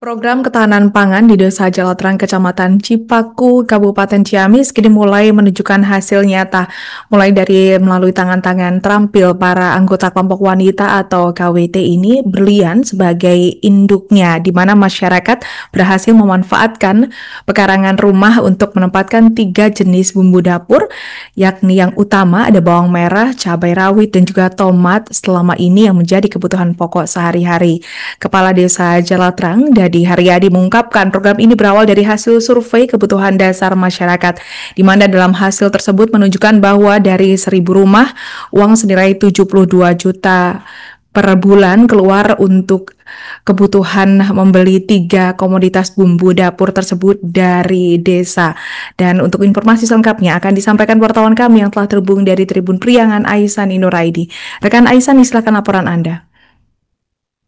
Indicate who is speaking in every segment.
Speaker 1: Program ketahanan pangan di Desa Jalatrang, Kecamatan Cipaku, Kabupaten Ciamis kini mulai menunjukkan hasil nyata, mulai dari melalui tangan-tangan terampil para anggota kelompok wanita atau KWT ini berlian sebagai induknya, di mana masyarakat berhasil memanfaatkan pekarangan rumah untuk menempatkan 3 jenis bumbu dapur, yakni yang utama ada bawang merah, cabai rawit, dan juga tomat selama ini yang menjadi kebutuhan pokok sehari-hari. Kepala Desa Jalatrang, Dadi Haryadi mengungkapkan program ini berawal dari hasil survei kebutuhan dasar masyarakat, di mana dalam hasil tersebut menunjukkan bahwa dari 1.000 rumah, uang senilai 72 juta per bulan keluar untuk kebutuhan membeli 3 komoditas bumbu dapur tersebut dari desa. Dan untuk informasi selengkapnya akan disampaikan wartawan kami yang telah terhubung dari Tribun Priangan, Aisan Inuraidi. Rekan Aisan, silakan laporan Anda.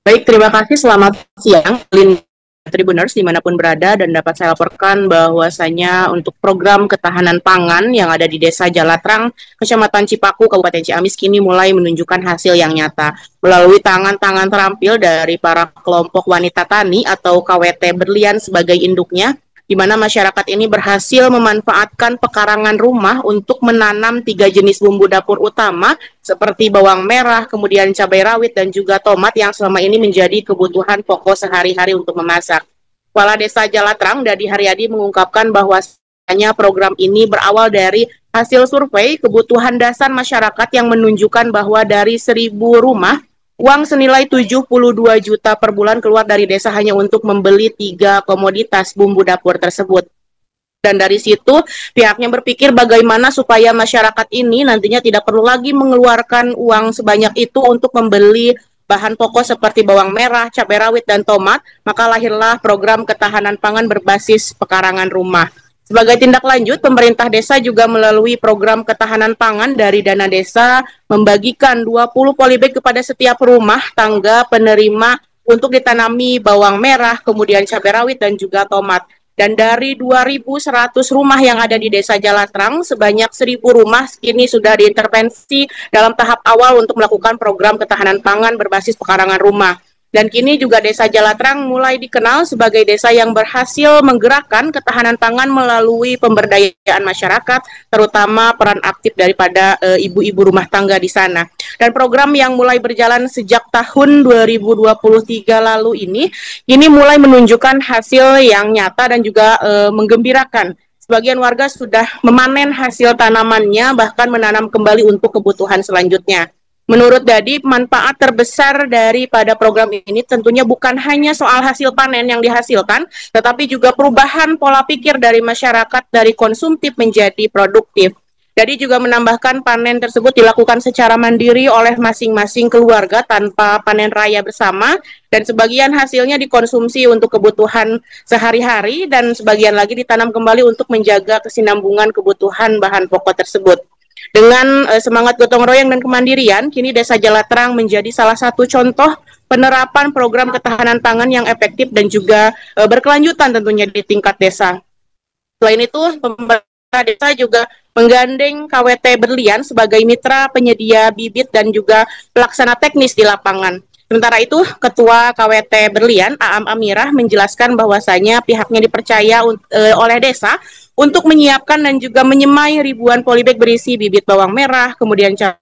Speaker 2: Baik, terima kasih. Selamat siang, Tribuners dimanapun berada, dan dapat saya laporkan bahwasanya untuk program ketahanan pangan yang ada di Desa Jalatrang, Kecamatan Cipaku, Kabupaten Ciamis kini mulai menunjukkan hasil yang nyata melalui tangan-tangan terampil dari para kelompok wanita tani atau KWT berlian sebagai induknya, di mana masyarakat ini berhasil memanfaatkan pekarangan rumah untuk menanam 3 jenis bumbu dapur utama seperti bawang merah, kemudian cabai rawit, dan juga tomat yang selama ini menjadi kebutuhan pokok sehari-hari untuk memasak. Kepala Desa Jalatrang, Dadi Haryadi, mengungkapkan bahwasanya program ini berawal dari hasil survei kebutuhan dasar masyarakat yang menunjukkan bahwa dari 1.000 rumah, uang senilai 72 juta per bulan keluar dari desa hanya untuk membeli 3 komoditas bumbu dapur tersebut. Dan dari situ pihaknya berpikir bagaimana supaya masyarakat ini nantinya tidak perlu lagi mengeluarkan uang sebanyak itu untuk membeli bahan pokok seperti bawang merah, cabai rawit, dan tomat. Maka lahirlah program ketahanan pangan berbasis pekarangan rumah. Sebagai tindak lanjut, pemerintah desa juga melalui program ketahanan pangan dari dana desa membagikan 20 polybag kepada setiap rumah tangga penerima untuk ditanami bawang merah, kemudian cabai rawit, dan juga tomat. Dan dari 2.100 rumah yang ada di Desa Jalatrang, sebanyak 1.000 rumah kini sudah diintervensi dalam tahap awal untuk melakukan program ketahanan pangan berbasis pekarangan rumah. Dan kini juga Desa Jalatrang mulai dikenal sebagai desa yang berhasil menggerakkan ketahanan pangan melalui pemberdayaan masyarakat, terutama peran aktif daripada ibu-ibu rumah tangga di sana. Dan program yang mulai berjalan sejak tahun 2023 lalu ini mulai menunjukkan hasil yang nyata dan juga menggembirakan. Sebagian warga sudah memanen hasil tanamannya, bahkan menanam kembali untuk kebutuhan selanjutnya. Menurut Dadi, manfaat terbesar daripada program ini tentunya bukan hanya soal hasil panen yang dihasilkan, tetapi juga perubahan pola pikir dari masyarakat dari konsumtif menjadi produktif. Dadi juga menambahkan panen tersebut dilakukan secara mandiri oleh masing-masing keluarga tanpa panen raya bersama, dan sebagian hasilnya dikonsumsi untuk kebutuhan sehari-hari dan sebagian lagi ditanam kembali untuk menjaga kesinambungan kebutuhan bahan pokok tersebut. Dengan semangat gotong royong dan kemandirian, kini Desa Jalatrang menjadi salah satu contoh penerapan program ketahanan pangan yang efektif dan juga berkelanjutan tentunya di tingkat desa. Selain itu, pemerintah desa juga menggandeng KWT berlian sebagai mitra penyedia bibit dan juga pelaksana teknis di lapangan. Sementara itu, Ketua KWT Berlian, Aam Amirah, menjelaskan bahwasanya pihaknya dipercaya oleh desa untuk menyiapkan dan juga menyemai ribuan polybag berisi bibit bawang merah, kemudian cabai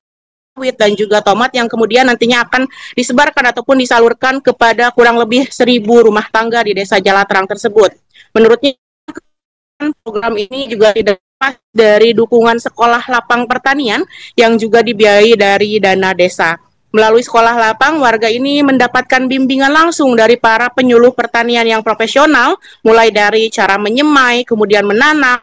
Speaker 2: rawit, dan juga tomat yang kemudian nantinya akan disebarkan ataupun disalurkan kepada kurang lebih 1.000 rumah tangga di Desa Jalatrang tersebut. Menurutnya, program ini juga tidak lepas dari dukungan sekolah lapang pertanian yang juga dibiayai dari dana desa. Melalui sekolah lapang, warga ini mendapatkan bimbingan langsung dari para penyuluh pertanian yang profesional, mulai dari cara menyemai, kemudian menanam,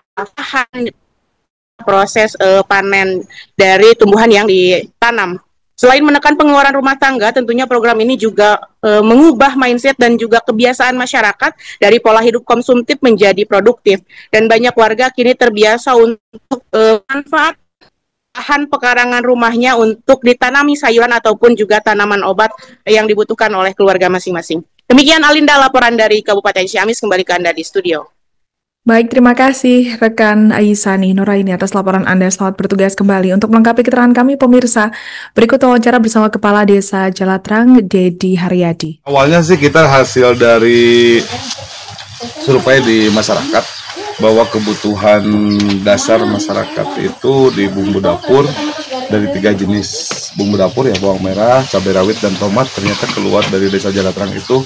Speaker 2: proses panen dari tumbuhan yang ditanam. Selain menekan pengeluaran rumah tangga, tentunya program ini juga mengubah mindset dan juga kebiasaan masyarakat dari pola hidup konsumtif menjadi produktif. Dan banyak warga kini terbiasa untuk manfaat bahan pekarangan rumahnya untuk ditanami sayuran ataupun juga tanaman obat yang dibutuhkan oleh keluarga masing-masing. Demikian Alinda, laporan dari Kabupaten Ciamis, kembali ke Anda di studio.
Speaker 1: Baik, terima kasih rekan Aisani Nuraini atas laporan Anda. Selamat bertugas kembali. Untuk melengkapi keterangan kami, pemirsa, berikut wawancara bersama Kepala Desa Jalatrang, Dedi Haryadi.
Speaker 3: Awalnya sih kita hasil dari survei di masyarakat bahwa kebutuhan dasar masyarakat itu di bumbu dapur dari 3 jenis bumbu dapur ya, bawang merah, cabai rawit, dan tomat. Ternyata keluar dari Desa Jalatrang itu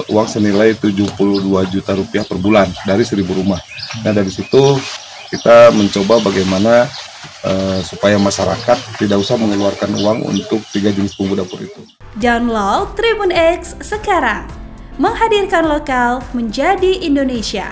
Speaker 3: uang senilai 72 juta rupiah per bulan dari 1.000 rumah. Nah, dari situ kita mencoba bagaimana supaya masyarakat tidak usah mengeluarkan uang untuk 3 jenis bumbu dapur itu.
Speaker 4: Download Tribun X sekarang, menghadirkan lokal menjadi Indonesia.